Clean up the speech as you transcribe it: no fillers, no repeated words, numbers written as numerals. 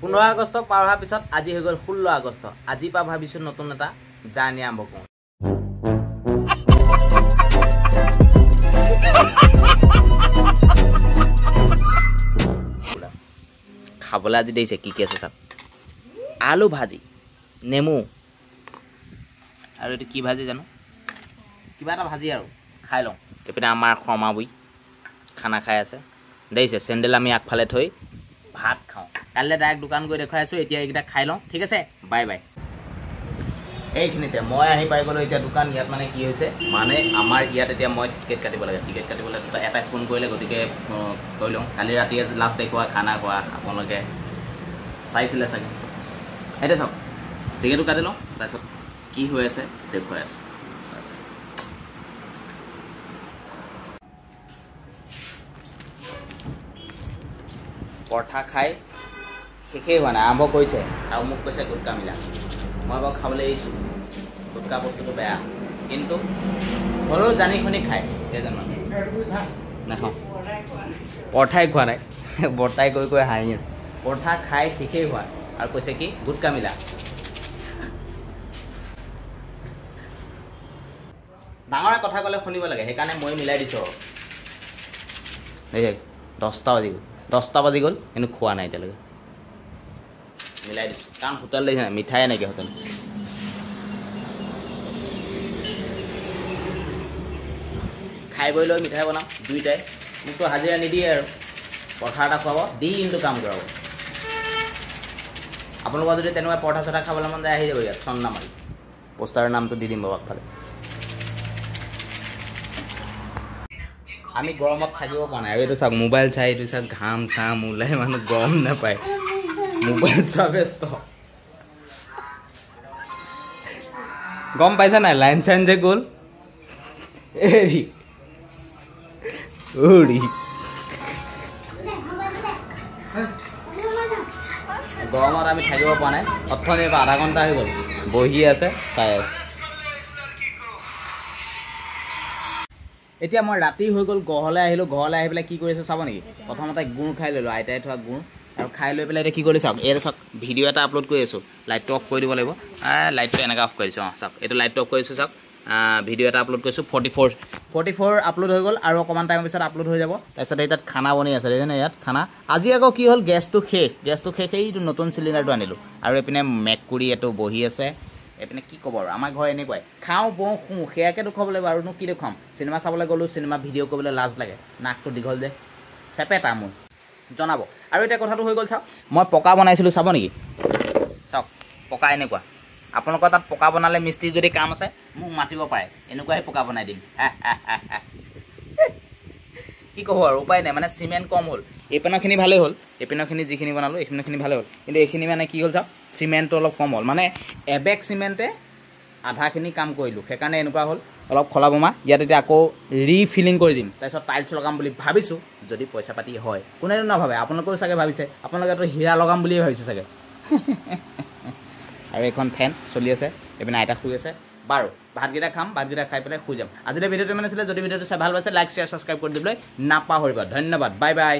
15 আগষ্ট পাৰ হোৱাৰ পিছত আজি হৈ গ'ল 16 আগষ্ট। আজিৰ পৰা ভাবিছোঁ নতুন এটা জাৰ্ণি আৰম্ভ কৰোঁ। খাবলৈ আজি দিছে কি আছে চাওক, আলু ভাজি, নেমু আৰু এইটো কি ভাজি জানো, কিবা এটা ভাজি আৰু খাই লওঁ। এইপিনে আমাৰ শৰ্মাবুই খানা খাই আছে দেখিছে। চেণ্ডেল আমি আগফালে থৈ ভাত খাওঁ। কাইলৈ ডাইৰেক্ট দোকান গৈ দেখুৱাই আছোঁ। এতিয়া এইকেইটা খাই লওঁ, ঠিক আছে, বাই বাই। এইখিনিতে মই আহি পাই গ'লোঁ এতিয়া দোকান। ইয়াত মানে কি হৈছে, মানে আমাৰ ইয়াত এতিয়া মই টিকেট কাটিব লাগে। টিকেট কাটিবলৈ এটাই ফোন কৰিলে, গতিকে কৰি লওঁ। কালি ৰাতিয়ে লাষ্ট দেখুওৱা খানা খোৱা আপোনালোকে চাইছিলে চাগে। এতিয়া চাওক, টিকেটটো কাটি লওঁ, তাৰপিছত কি হৈ আছে দেখুৱাই আছোঁ। পৰঠা খাই শেষেই হোৱা নাই, আৰম্ভ কৰিছে আৰু মোক কৈছে গুটকা মিলা। মই বাৰু খাবলৈ এৰিছোঁ, গুটকা বস্তুটো বেয়া, কিন্তু হ'লেও জানি শুনি খায় কেইজন মানুহ। নাখাওঁ, পৰঠাই খোৱা নাই, বৰ্তাই কৈ কৈ হাঁহি আছে। পৰঠা খাই শেষেই হোৱা আৰু কৈছে কি গুটকা মিলা। ডাঙৰে কথা ক'লে শুনিব লাগে, সেইকাৰণে মই মিলাই দিছোঁ আৰু। এই 10টা বাজি গ'ল কিন্তু খোৱা নাই এতিয়ালৈকে। মিলাই দিছোঁ কাৰণ হোটেল দেখিছে নাই, মিঠাই নাইকিয়া হোটেল। খাই বৈ লৈ মিঠাই বনাম দুইটাই। মোকতো হাজিৰা নিদিয়ে আৰু, পৰঠা এটা খুৱাব, দিনটো কাম কৰাব। আপোনালোকৰ যদি তেনেকুৱা পৰঠা চৰঠা খাবলৈ মন যায় আহি যাব ইয়াত চন্নামাৰী। পোষ্টাৰৰ নামটো দি দিম বাৰু আগফালে। আমি গৰমত থাকিব পৰা নাই। আৰু এইটো চাওক মোবাইল চাই, এইটো চাওক ঘাম চাম ওলাই, মানুহ গৰম নাপায়, মোবাইল চোৱা ব্যস্ত। গম পাইছা নাই, লাইন চাইন যে গ'ল এৰি গৰমত আমি থাকিব পৰা নাই। অথনি আধা ঘণ্টা হৈ গ'ল বহি আছে, চাই আছে। এতিয়া মই ৰাতি হৈ গ'ল, ঘৰলৈ আহিলোঁ। ঘৰলৈ আহি পেলাই কি কৰিছোঁ চাব নেকি? প্ৰথমতে গুড় খাই ল'লোঁ, আইতাই থোৱা গুড়, আৰু খাই লৈ পেলাই এতিয়া কি কৰিলোঁ চাওক। এইটো চাওক, ভিডিঅ' এটা আপলোড কৰি আছোঁ। লাইটটো অফ কৰি দিব লাগিব। লাইটটো এনেকৈ অফ কৰিছোঁ। চাওক, এইটো লাইটটো অফ কৰিছোঁ চাওক। ভিডিঅ' এটা আপলোড কৰিছোঁ। 44 আপলোড হৈ গ'ল, আৰু অকণমান টাইমৰ পিছত আপলোড হৈ যাব। তাৰপিছত এই তাত খানা বনি আছে, দেখিছেনে? ইয়াত খানা। আজি আকৌ কি হ'ল, গেছটো শেষ। এইটো নতুন চিলিণ্ডাৰটো আনিলোঁ। আৰু এইপিনে মেকুৰী এইটো বহি আছে। এইপিনে কি ক'ব আৰু, আমাৰ ঘৰ এনেকুৱাই, খাওঁ বওঁ শুওঁ, সেয়াকেতো খুৱাব লাগিব। আৰুনো কি দেখুৱাম? চিনেমা চাবলৈ গ'লোঁ, চিনেমা ভিডিঅ' কৰিবলৈ লাজ লাগে, নাকটো দীঘল যে, চেপেটা মোৰ জনাব। আৰু এতিয়া কথাটো হৈ গ'ল চাওক, মই পকা বনাইছিলোঁ, চাব নেকি? চাওক, পকা এনেকুৱা। আপোনালোকৰ তাত পকা বনালে মিস্ত্ৰী যদি কাম আছে মোক মাতিব পাৰে, এনেকুৱাই পকা বনাই দিম। কি ক'ব আৰু, উপায় নাই। মানে চিমেণ্ট কম হ'ল, এইপিনৰখিনি ভালেই হ'ল, এইপিনৰখিনি যিখিনি বনালোঁ এইখিনিখিনি ভালেই হ'ল, কিন্তু এইখিনি মানে কি হ'ল চাওক, চিমেণ্টটো অলপ কম হ'ল। মানে এবেগ চিমেণ্টে আধাখিনি কাম কৰিলোঁ, সেইকাৰণে এনেকুৱা হ'ল। অলপ খলা বমা ইয়াত এতিয়া আকৌ ৰিফিলিং কৰি দিম, তাৰপিছত টাইলছ লগাম বুলি ভাবিছোঁ, যদি পইচা পাতি হয়। কোনেও নাভাবে, আপোনালোকেও চাগে ভাবিছে, আপোনালোকেতো হীৰা লগাম বুলিয়ে ভাবিছে চাগে। আৰু এইখন ফেন চলি আছে, এইপিনে আইতা শুই আছে। বাৰু ভাতকেইটা খাম, ভাতকেইটা খাই পেলাই শুই যাম। আজিলৈ ভিডিঅ'টো মানে আছিলে, যদি ভিডিঅ'টো চাই ভাল পাইছে লাইক শ্বেয়াৰ ছাবস্ক্ৰাইব কৰি দিবলৈ নাপাহৰিবা। ধন্যবাদ, বাই বাই।